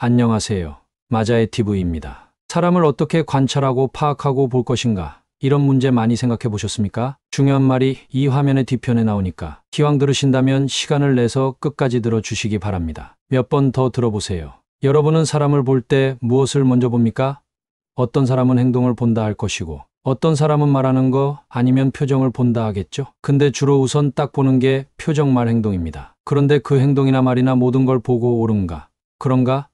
안녕하세요. 마자의 TV입니다. 사람을 어떻게 관찰하고 파악하고 볼 것인가? 이런 문제 많이 생각해 보셨습니까? 중요한 말이 이 화면의 뒤편에 나오니까 기왕 들으신다면 시간을 내서 끝까지 들어주시기 바랍니다. 몇 번 더 들어보세요. 여러분은 사람을 볼 때 무엇을 먼저 봅니까? 어떤 사람은 행동을 본다 할 것이고 어떤 사람은 말하는 거 아니면 표정을 본다 하겠죠? 근데 주로 우선 딱 보는 게 표정 말 행동입니다. 그런데 그 행동이나 말이나 모든 걸 보고 옳은가? 그런가?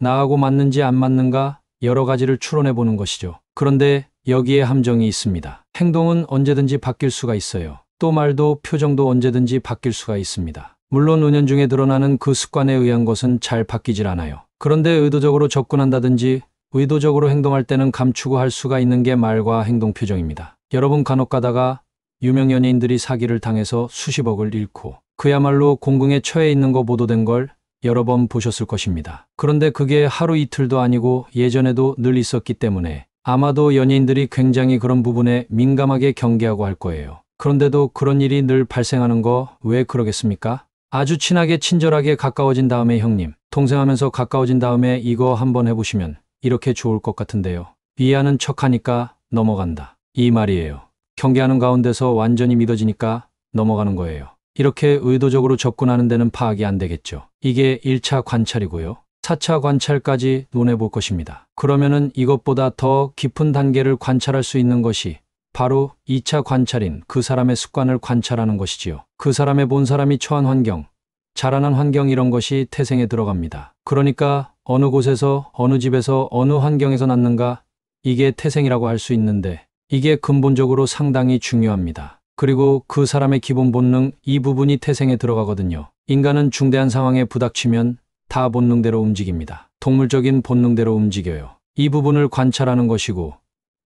나하고 맞는지 안 맞는가 여러 가지를 추론해 보는 것이죠. 그런데 여기에 함정이 있습니다. 행동은 언제든지 바뀔 수가 있어요. 또 말도 표정도 언제든지 바뀔 수가 있습니다. 물론 은연중에 드러나는 그 습관에 의한 것은 잘 바뀌질 않아요. 그런데 의도적으로 접근한다든지 의도적으로 행동할 때는 감추고 할 수가 있는 게 말과 행동 표정입니다. 여러분 간혹 가다가 유명 연예인들이 사기를 당해서 수십억을 잃고 그야말로 공궁에 처해 있는 거 보도된 걸 여러 번 보셨을 것입니다. 그런데 그게 하루 이틀도 아니고 예전에도 늘 있었기 때문에 아마도 연예인들이 굉장히 그런 부분에 민감하게 경계하고 할 거예요. 그런데도 그런 일이 늘 발생하는 거 왜 그러겠습니까? 아주 친하게 친절하게 가까워진 다음에 형님, 동생 하면서 가까워진 다음에 이거 한번 해보시면 이렇게 좋을 것 같은데요. 이해하는 척하니까 넘어간다. 이 말이에요. 경계하는 가운데서 완전히 믿어지니까 넘어가는 거예요. 이렇게 의도적으로 접근하는 데는 파악이 안 되겠죠. 이게 1차 관찰이고요. 4차 관찰까지 논해볼 것입니다. 그러면은 이것보다 더 깊은 단계를 관찰할 수 있는 것이 바로 2차 관찰인 그 사람의 습관을 관찰하는 것이지요. 그 사람의 본 사람이 처한 환경, 자라난 환경 이런 것이 태생에 들어갑니다. 그러니까 어느 곳에서 어느 집에서 어느 환경에서 낳는가 이게 태생이라고 할 수 있는데 이게 근본적으로 상당히 중요합니다. 그리고 그 사람의 기본 본능 이 부분이 태생에 들어가거든요. 인간은 중대한 상황에 부닥치면 다 본능대로 움직입니다. 동물적인 본능대로 움직여요. 이 부분을 관찰하는 것이고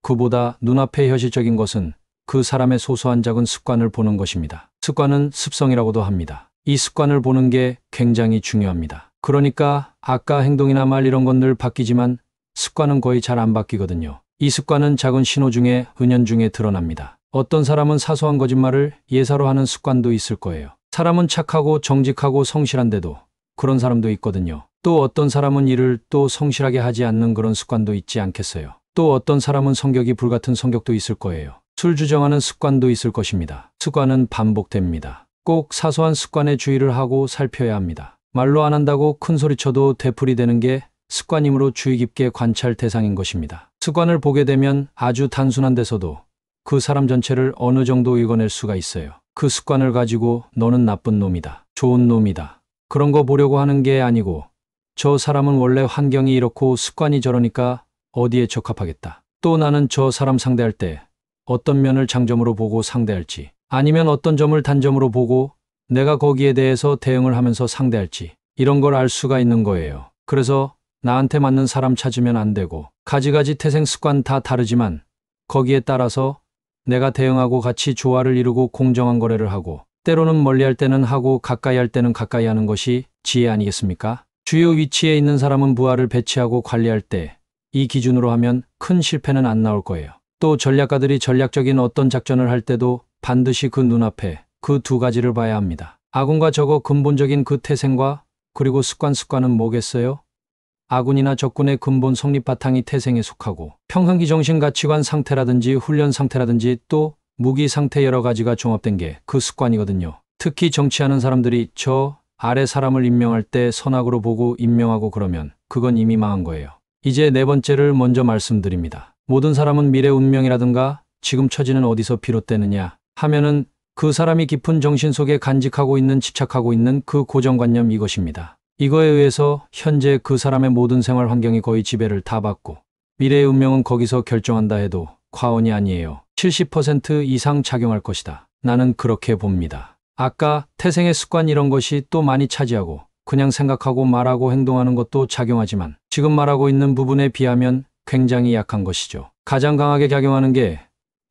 그보다 눈앞에 현실적인 것은 그 사람의 소소한 작은 습관을 보는 것입니다. 습관은 습성이라고도 합니다. 이 습관을 보는 게 굉장히 중요합니다. 그러니까 아까 행동이나 말 이런 건 늘 바뀌지만 습관은 거의 잘 안 바뀌거든요. 이 습관은 작은 신호 중에 은연중에 드러납니다. 어떤 사람은 사소한 거짓말을 예사로 하는 습관도 있을 거예요. 사람은 착하고 정직하고 성실한데도 그런 사람도 있거든요. 또 어떤 사람은 일을 또 성실하게 하지 않는 그런 습관도 있지 않겠어요. 또 어떤 사람은 성격이 불같은 성격도 있을 거예요. 술 주정하는 습관도 있을 것입니다. 습관은 반복됩니다. 꼭 사소한 습관에 주의를 하고 살펴야 합니다. 말로 안 한다고 큰 소리쳐도 되풀이 되는 게 습관이므로 주의 깊게 관찰 대상인 것입니다. 습관을 보게 되면 아주 단순한 데서도 그 사람 전체를 어느 정도 읽어낼 수가 있어요. 그 습관을 가지고 너는 나쁜 놈이다, 좋은 놈이다, 그런 거 보려고 하는 게 아니고 저 사람은 원래 환경이 이렇고 습관이 저러니까 어디에 적합하겠다. 또 나는 저 사람 상대할 때 어떤 면을 장점으로 보고 상대할지 아니면 어떤 점을 단점으로 보고 내가 거기에 대해서 대응을 하면서 상대할지 이런 걸 알 수가 있는 거예요. 그래서 나한테 맞는 사람 찾으면 안 되고 가지가지 태생 습관 다 다르지만 거기에 따라서 내가 대응하고 같이 조화를 이루고 공정한 거래를 하고 때로는 멀리할 때는 하고 가까이 할 때는 가까이 하는 것이 지혜 아니겠습니까? 주요 위치에 있는 사람은 부하를 배치하고 관리할 때 이 기준으로 하면 큰 실패는 안 나올 거예요. 또 전략가들이 전략적인 어떤 작전을 할 때도 반드시 그 눈앞에 그 두 가지를 봐야 합니다. 아군과 적어 근본적인 그 태생과 그리고 습관은 뭐겠어요? 아군이나 적군의 근본 성립 바탕이 태생에 속하고 평상기 정신 가치관 상태라든지 훈련 상태라든지 또 무기 상태 여러 가지가 종합된 게 그 습관이거든요. 특히 정치하는 사람들이 저 아래 사람을 임명할 때 선악으로 보고 임명하고 그러면 그건 이미 망한 거예요. 이제 네 번째를 먼저 말씀드립니다. 모든 사람은 미래 운명이라든가 지금 처지는 어디서 비롯되느냐 하면은 그 사람이 깊은 정신 속에 간직하고 있는 집착하고 있는 그 고정관념 이것입니다. 이거에 의해서 현재 그 사람의 모든 생활 환경이 거의 지배를 다 받고 미래의 운명은 거기서 결정한다 해도 과언이 아니에요. 70% 이상 작용할 것이다. 나는 그렇게 봅니다. 아까 태생의 습관 이런 것이 또 많이 차지하고 그냥 생각하고 말하고 행동하는 것도 작용하지만 지금 말하고 있는 부분에 비하면 굉장히 약한 것이죠. 가장 강하게 작용하는 게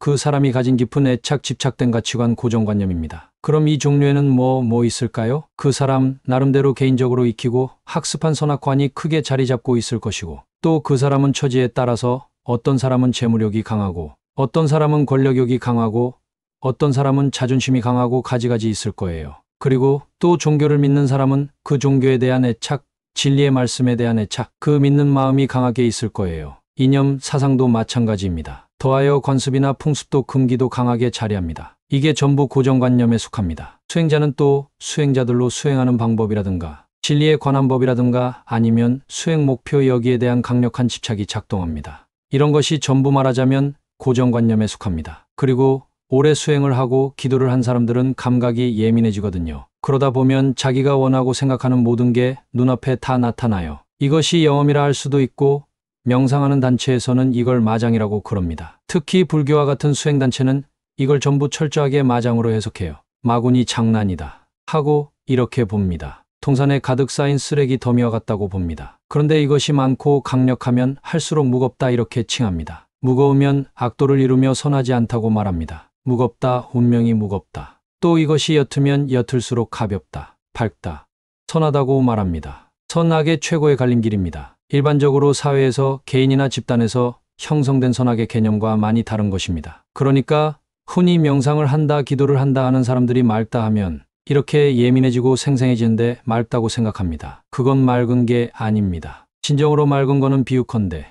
그 사람이 가진 깊은 애착 집착된 가치관 고정관념입니다. 그럼 이 종류에는 뭐 있을까요? 그 사람 나름대로 개인적으로 익히고 학습한 선악관이 크게 자리 잡고 있을 것이고 또 그 사람은 처지에 따라서 어떤 사람은 재물욕이 강하고 어떤 사람은 권력욕이 강하고 어떤 사람은 자존심이 강하고 가지가지 있을 거예요. 그리고 또 종교를 믿는 사람은 그 종교에 대한 애착, 진리의 말씀에 대한 애착, 그 믿는 마음이 강하게 있을 거예요. 이념, 사상도 마찬가지입니다. 더하여 관습이나 풍습도 금기도 강하게 자리합니다. 이게 전부 고정관념에 속합니다. 수행자는 또 수행자들로 수행하는 방법이라든가 진리에 관한 법이라든가 아니면 수행 목표 여기에 대한 강력한 집착이 작동합니다. 이런 것이 전부 말하자면 고정관념에 속합니다. 그리고 오래 수행을 하고 기도를 한 사람들은 감각이 예민해지거든요. 그러다 보면 자기가 원하고 생각하는 모든 게 눈앞에 다 나타나요. 이것이 영험이라 할 수도 있고 명상하는 단체에서는 이걸 마장이라고 그럽니다. 특히 불교와 같은 수행단체는 이걸 전부 철저하게 마장으로 해석해요. 마군이 장난이다 하고 이렇게 봅니다. 동산에 가득 쌓인 쓰레기 더미와 같다고 봅니다. 그런데 이것이 많고 강력하면 할수록 무겁다 이렇게 칭합니다. 무거우면 악도를 이루며 선하지 않다고 말합니다. 무겁다, 운명이 무겁다. 또 이것이 옅으면 옅을수록 가볍다, 밝다, 선하다고 말합니다. 선악의 최고의 갈림길입니다. 일반적으로 사회에서 개인이나 집단에서 형성된 선악의 개념과 많이 다른 것입니다. 그러니까 흔히 명상을 한다, 기도를 한다 하는 사람들이 맑다 하면 이렇게 예민해지고 생생해지는데 맑다고 생각합니다. 그건 맑은 게 아닙니다. 진정으로 맑은 거는 비유컨대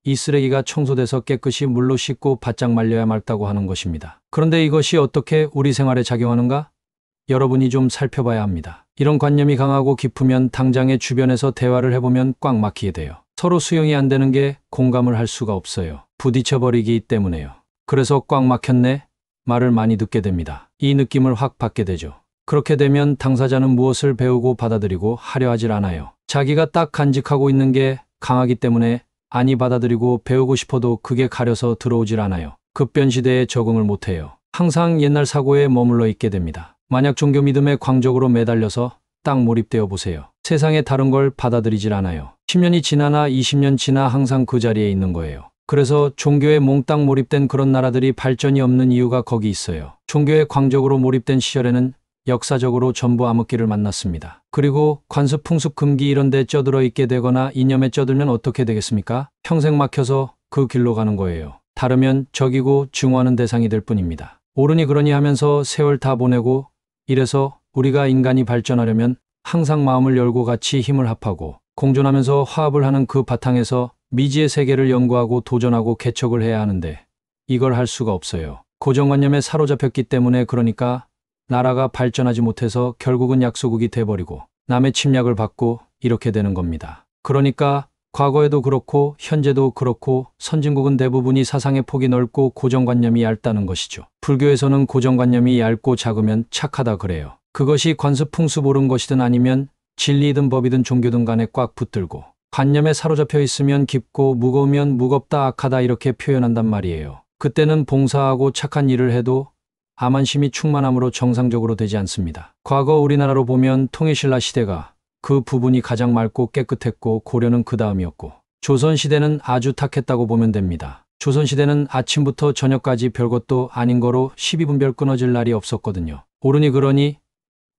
이 쓰레기가 청소돼서 깨끗이 물로 씻고 바짝 말려야 맑다고 하는 것입니다. 그런데 이것이 어떻게 우리 생활에 작용하는가? 여러분이 좀 살펴봐야 합니다. 이런 관념이 강하고 깊으면 당장의 주변에서 대화를 해보면 꽉 막히게 돼요. 서로 수용이 안 되는 게 공감을 할 수가 없어요. 부딪혀버리기 때문에요. 그래서 꽉 막혔네? 말을 많이 듣게 됩니다. 이 느낌을 확 받게 되죠. 그렇게 되면 당사자는 무엇을 배우고 받아들이고 하려 하질 않아요. 자기가 딱 간직하고 있는 게 강하기 때문에 아니 받아들이고 배우고 싶어도 그게 가려서 들어오질 않아요. 급변 시대에 적응을 못해요. 항상 옛날 사고에 머물러 있게 됩니다. 만약 종교 믿음에 광적으로 매달려서 딱 몰입되어 보세요. 세상에 다른 걸 받아들이질 않아요. 10년이 지나나 20년 지나 항상 그 자리에 있는 거예요. 그래서 종교에 몽땅 몰입된 그런 나라들이 발전이 없는 이유가 거기 있어요. 종교에 광적으로 몰입된 시절에는 역사적으로 전부 암흑기를 만났습니다. 그리고 관습, 풍습, 금기 이런 데 쩌들어 있게 되거나 이념에 쩌들면 어떻게 되겠습니까? 평생 막혀서 그 길로 가는 거예요. 다르면 적이고 증오하는 대상이 될 뿐입니다. 옳으니 그러니 하면서 세월 다 보내고 이래서 우리가 인간이 발전하려면 항상 마음을 열고 같이 힘을 합하고 공존하면서 화합을 하는 그 바탕에서 미지의 세계를 연구하고 도전하고 개척을 해야 하는데 이걸 할 수가 없어요. 고정관념에 사로잡혔기 때문에 그러니까 나라가 발전하지 못해서 결국은 약소국이 돼버리고 남의 침략을 받고 이렇게 되는 겁니다. 그러니까 과거에도 그렇고 현재도 그렇고 선진국은 대부분이 사상의 폭이 넓고 고정관념이 얇다는 것이죠. 불교에서는 고정관념이 얇고 작으면 착하다 그래요. 그것이 관습, 풍습 옳은 것이든 아니면 진리이든 법이든 종교든 간에 꽉 붙들고 관념에 사로잡혀 있으면 깊고 무거우면 무겁다, 악하다 이렇게 표현한단 말이에요. 그때는 봉사하고 착한 일을 해도 암안심이 충만함으로 정상적으로 되지 않습니다. 과거 우리나라로 보면 통일신라 시대가 그 부분이 가장 맑고 깨끗했고 고려는 그 다음이었고 조선시대는 아주 탁했다고 보면 됩니다. 조선시대는 아침부터 저녁까지 별것도 아닌 거로 12분별 끊어질 날이 없었거든요. 옳으니 그러니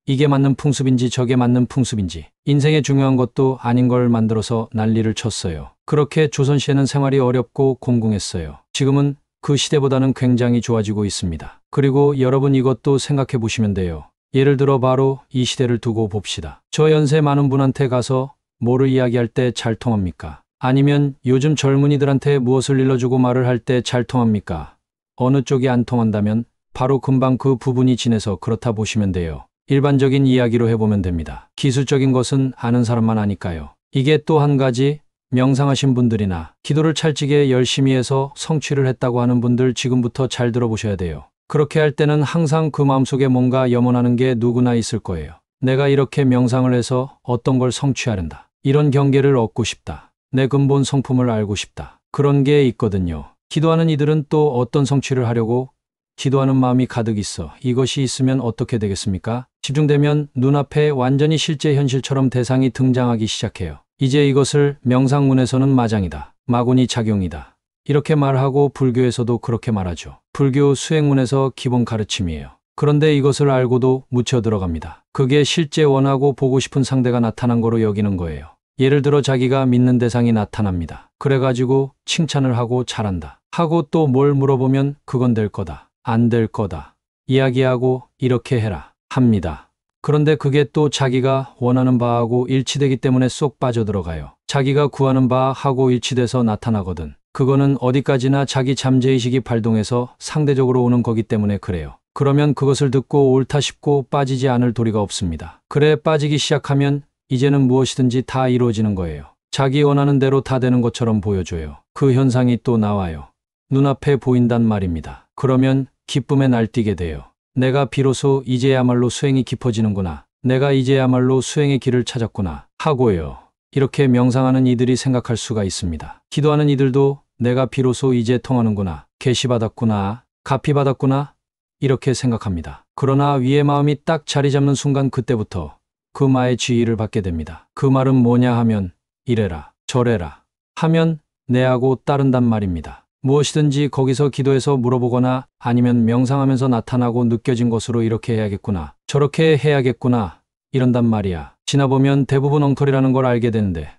이게 맞는 풍습인지 저게 맞는 풍습인지 인생에 중요한 것도 아닌 걸 만들어서 난리를 쳤어요. 그렇게 조선시대는 생활이 어렵고 공공했어요. 지금은 그 시대보다는 굉장히 좋아지고 있습니다. 그리고 여러분 이것도 생각해 보시면 돼요. 예를 들어 바로 이 시대를 두고 봅시다. 저 연세 많은 분한테 가서 뭐를 이야기할 때 잘 통합니까? 아니면 요즘 젊은이들한테 무엇을 일러주고 말을 할 때 잘 통합니까? 어느 쪽이 안 통한다면 바로 금방 그 부분이 지내서 그렇다 보시면 돼요. 일반적인 이야기로 해보면 됩니다. 기술적인 것은 아는 사람만 아니까요. 이게 또 한 가지 명상하신 분들이나 기도를 찰지게 열심히 해서 성취를 했다고 하는 분들 지금부터 잘 들어보셔야 돼요. 그렇게 할 때는 항상 그 마음속에 뭔가 염원하는 게 누구나 있을 거예요. 내가 이렇게 명상을 해서 어떤 걸 성취하련다. 이런 경계를 얻고 싶다. 내 근본 성품을 알고 싶다. 그런 게 있거든요. 기도하는 이들은 또 어떤 성취를 하려고 기도하는 마음이 가득 있어. 이것이 있으면 어떻게 되겠습니까? 집중되면 눈앞에 완전히 실제 현실처럼 대상이 등장하기 시작해요. 이제 이것을 명상문에서는 마장이다. 마군이 작용이다. 이렇게 말하고 불교에서도 그렇게 말하죠. 불교 수행문에서 기본 가르침이에요. 그런데 이것을 알고도 묻혀 들어갑니다. 그게 실제 원하고 보고 싶은 상대가 나타난 거로 여기는 거예요. 예를 들어 자기가 믿는 대상이 나타납니다. 그래가지고 칭찬을 하고 잘한다. 하고 또 뭘 물어보면 그건 될 거다. 안 될 거다. 이야기하고 이렇게 해라. 합니다. 그런데 그게 또 자기가 원하는 바하고 일치되기 때문에 쏙 빠져들어가요. 자기가 구하는 바하고 일치돼서 나타나거든. 그거는 어디까지나 자기 잠재의식이 발동해서 상대적으로 오는 거기 때문에 그래요. 그러면 그것을 듣고 옳다 싶고 빠지지 않을 도리가 없습니다. 그래 빠지기 시작하면 이제는 무엇이든지 다 이루어지는 거예요. 자기 원하는 대로 다 되는 것처럼 보여줘요. 그 현상이 또 나와요. 눈앞에 보인단 말입니다. 그러면 기쁨에 날뛰게 돼요. 내가 비로소 이제야말로 수행이 깊어지는구나. 내가 이제야말로 수행의 길을 찾았구나. 하고요. 이렇게 명상하는 이들이 생각할 수가 있습니다. 기도하는 이들도 내가 비로소 이제 통하는구나. 계시받았구나. 가피받았구나. 이렇게 생각합니다. 그러나 위의 마음이 딱 자리 잡는 순간 그때부터 그 마의 지휘를 받게 됩니다. 그 말은 뭐냐 하면 이래라 저래라 하면 내하고 따른단 말입니다. 무엇이든지 거기서 기도해서 물어보거나 아니면 명상하면서 나타나고 느껴진 것으로 이렇게 해야겠구나 저렇게 해야겠구나 이런단 말이야. 지나보면 대부분 엉터리라는 걸 알게 되는데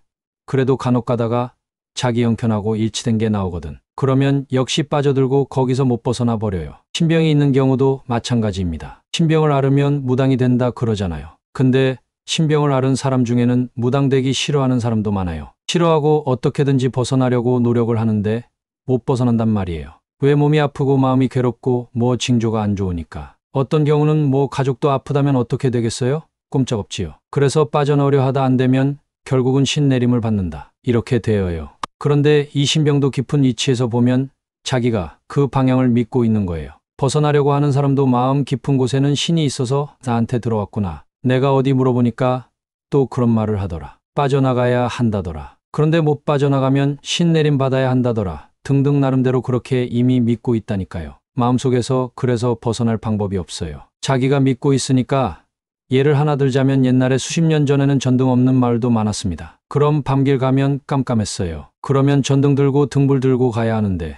그래도 간혹 가다가 자기 형편하고 일치된 게 나오거든. 그러면 역시 빠져들고 거기서 못 벗어나 버려요. 신병이 있는 경우도 마찬가지입니다. 신병을 앓으면 무당이 된다 그러잖아요. 근데 신병을 앓은 사람 중에는 무당되기 싫어하는 사람도 많아요. 싫어하고 어떻게든지 벗어나려고 노력을 하는데 못 벗어난단 말이에요. 왜? 몸이 아프고 마음이 괴롭고 뭐 징조가 안 좋으니까. 어떤 경우는 뭐 가족도 아프다면 어떻게 되겠어요? 꼼짝없지요. 그래서 빠져나오려 하다 안 되면 결국은 신내림을 받는다. 이렇게 되어요. 그런데 이 신병도 깊은 위치에서 보면 자기가 그 방향을 믿고 있는 거예요. 벗어나려고 하는 사람도 마음 깊은 곳에는 신이 있어서 나한테 들어왔구나. 내가 어디 물어보니까 또 그런 말을 하더라. 빠져나가야 한다더라. 그런데 못 빠져나가면 신내림 받아야 한다더라. 등등 나름대로 그렇게 이미 믿고 있다니까요. 마음속에서 그래서 벗어날 방법이 없어요. 자기가 믿고 있으니까 예를 하나 들자면 옛날에 수십 년 전에는 전등 없는 마을도 많았습니다. 그럼 밤길 가면 깜깜했어요. 그러면 전등 들고 등불 들고 가야 하는데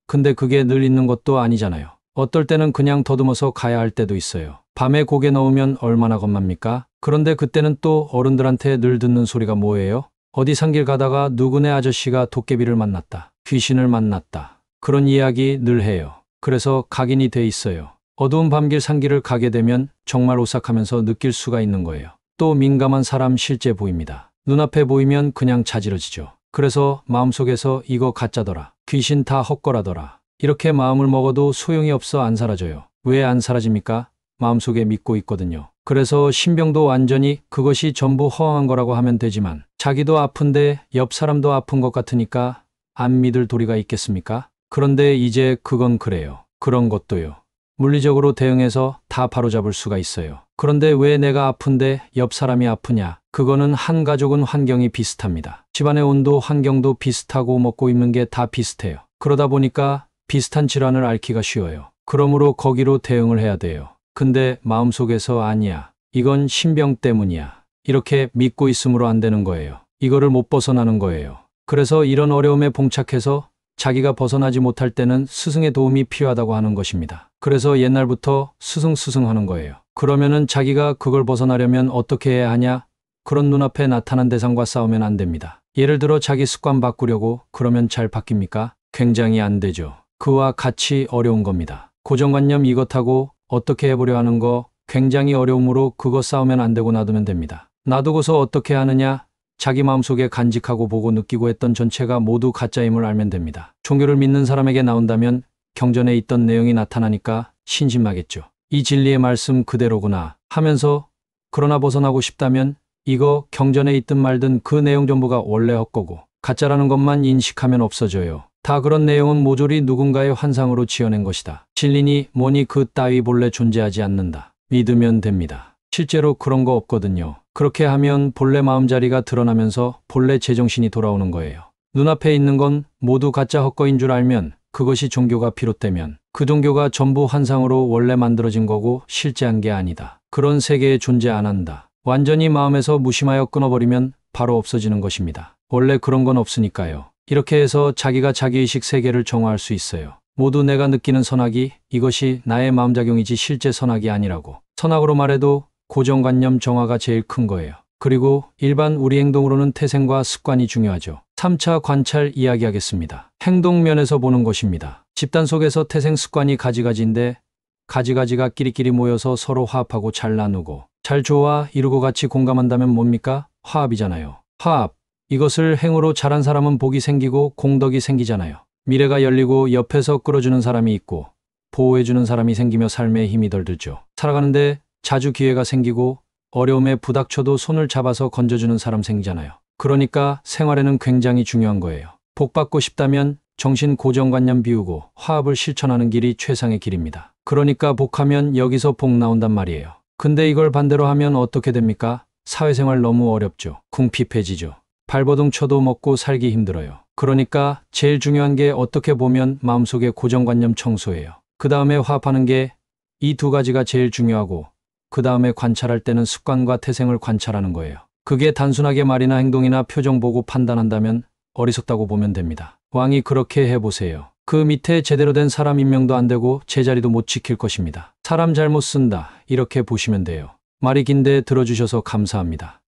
근데 그게 늘 있는 것도 아니잖아요. 어떨 때는 그냥 더듬어서 가야 할 때도 있어요. 밤에 고개 넣으면 얼마나 겁납니까? 그런데 그때는 또 어른들한테 늘 듣는 소리가 뭐예요? 어디 산길 가다가 누구네 아저씨가 도깨비를 만났다. 귀신을 만났다. 그런 이야기 늘 해요. 그래서 각인이 돼 있어요. 어두운 밤길 산길을 가게 되면 정말 오싹하면서 느낄 수가 있는 거예요. 또 민감한 사람 실제 보입니다. 눈앞에 보이면 그냥 자지러지죠. 그래서 마음속에서 이거 가짜더라. 귀신 다 헛거라더라. 이렇게 마음을 먹어도 소용이 없어 안 사라져요. 왜 안 사라집니까? 마음속에 믿고 있거든요. 그래서 신병도 완전히 그것이 전부 허황한 거라고 하면 되지만 자기도 아픈데 옆 사람도 아픈 것 같으니까 안 믿을 도리가 있겠습니까? 그런데 이제 그건 그래요. 그런 것도요. 물리적으로 대응해서 다 바로잡을 수가 있어요. 그런데 왜 내가 아픈데 옆 사람이 아프냐? 그거는 한 가족은 환경이 비슷합니다. 집안의 온도, 환경도 비슷하고 먹고 입는 게 다 비슷해요. 그러다 보니까 비슷한 질환을 앓기가 쉬워요. 그러므로 거기로 대응을 해야 돼요. 근데 마음속에서 아니야. 이건 신병 때문이야. 이렇게 믿고 있으므로 안 되는 거예요. 이거를 못 벗어나는 거예요. 그래서 이런 어려움에 봉착해서 자기가 벗어나지 못할 때는 스승의 도움이 필요하다고 하는 것입니다. 그래서 옛날부터 스승 하는 거예요. 그러면은 자기가 그걸 벗어나려면 어떻게 해야 하냐? 그런 눈앞에 나타난 대상과 싸우면 안 됩니다. 예를 들어 자기 습관 바꾸려고 그러면 잘 바뀝니까? 굉장히 안 되죠. 그와 같이 어려운 겁니다. 고정관념 이것하고 어떻게 해보려 하는 거 굉장히 어려우므로 그거 싸우면 안 되고 놔두면 됩니다. 놔두고서 어떻게 하느냐? 자기 마음속에 간직하고 보고 느끼고 했던 전체가 모두 가짜임을 알면 됩니다. 종교를 믿는 사람에게 나온다면 경전에 있던 내용이 나타나니까 신심하겠죠. 이 진리의 말씀 그대로구나 하면서 그러나 벗어나고 싶다면 이거 경전에 있든 말든 그 내용 전부가 원래 헛거고 가짜라는 것만 인식하면 없어져요. 다 그런 내용은 모조리 누군가의 환상으로 지어낸 것이다. 진리니 뭐니 그 따위 본래 존재하지 않는다. 믿으면 됩니다. 실제로 그런 거 없거든요. 그렇게 하면 본래 마음자리가 드러나면서 본래 제정신이 돌아오는 거예요. 눈앞에 있는 건 모두 가짜 헛거인 줄 알면 그것이 종교가 비롯되면 그 종교가 전부 환상으로 원래 만들어진 거고 실제한 게 아니다. 그런 세계에 존재 안 한다. 완전히 마음에서 무심하여 끊어버리면 바로 없어지는 것입니다. 원래 그런 건 없으니까요. 이렇게 해서 자기가 자기의식 세계를 정화할 수 있어요. 모두 내가 느끼는 선악이 이것이 나의 마음작용이지 실제 선악이 아니라고. 선악으로 말해도 고정관념 정화가 제일 큰 거예요. 그리고 일반 우리 행동으로는 태생과 습관이 중요하죠. 3차 관찰 이야기하겠습니다. 행동면에서 보는 것입니다. 집단 속에서 태생 습관이 가지가지인데 가지가지가 끼리끼리 모여서 서로 화합하고 잘 나누고 잘 좋아 이루고 같이 공감한다면 뭡니까? 화합이잖아요. 화합. 이것을 행으로 잘한 사람은 복이 생기고 공덕이 생기잖아요. 미래가 열리고 옆에서 끌어주는 사람이 있고 보호해주는 사람이 생기며 삶에 힘이 덜 들죠. 살아가는데 자주 기회가 생기고 어려움에 부닥쳐도 손을 잡아서 건져주는 사람 생기잖아요. 그러니까 생활에는 굉장히 중요한 거예요. 복 받고 싶다면 정신 고정관념 비우고 화합을 실천하는 길이 최상의 길입니다. 그러니까 복하면 여기서 복 나온단 말이에요. 근데 이걸 반대로 하면 어떻게 됩니까? 사회생활 너무 어렵죠. 궁핍해지죠. 발버둥 쳐도 먹고 살기 힘들어요. 그러니까 제일 중요한 게 어떻게 보면 마음속의 고정관념 청소예요. 그 다음에 화합하는 게 이 두 가지가 제일 중요하고 그 다음에 관찰할 때는 습관과 태생을 관찰하는 거예요. 그게 단순하게 말이나 행동이나 표정 보고 판단한다면 어리석다고 보면 됩니다. 왕이 그렇게 해보세요. 그 밑에 제대로 된 사람 임명도 안 되고 제자리도 못 지킬 것입니다. 사람 잘못 쓴다. 이렇게 보시면 돼요. 말이 긴데 들어주셔서 감사합니다.